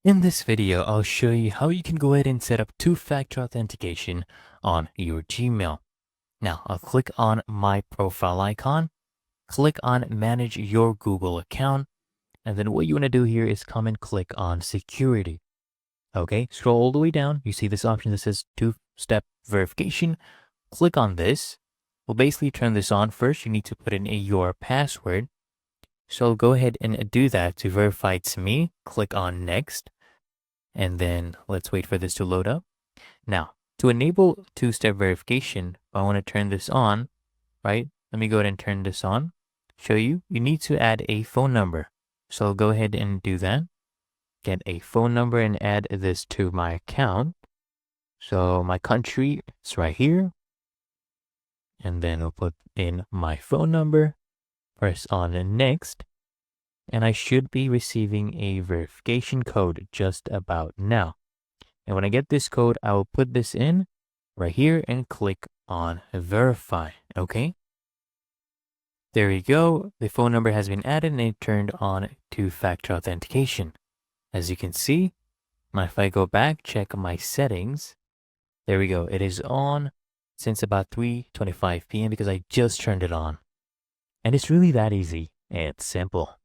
In this video, I'll show you how you can go ahead and set up two-factor authentication on your Gmail. Now, I'll click on my profile icon, click on manage your Google account, and then what you want to do here is come and click on security. Okay, scroll all the way down. You see this option that says two-step verification. Click on this. We'll basically turn this on. First, you need to put in your password. So I'll go ahead and do that to verify it's me. Click on next. And then let's wait for this to load up. Now, to enable two-step verification, I want to turn this on, right? Let me go ahead and turn this on. Show you, you need to add a phone number. So I'll go ahead and do that. Get a phone number and add this to my account. So my country is right here. And then I'll put in my phone number, press on next, and I should be receiving a verification code just about now. And when I get this code, I will put this in right here and click on verify. Okay. There you go. The phone number has been added and it turned on two-factor authentication. As you can see, if I go back, check my settings. There we go. It is on since about 3:25 p.m. because I just turned it on. And it's really that easy and simple.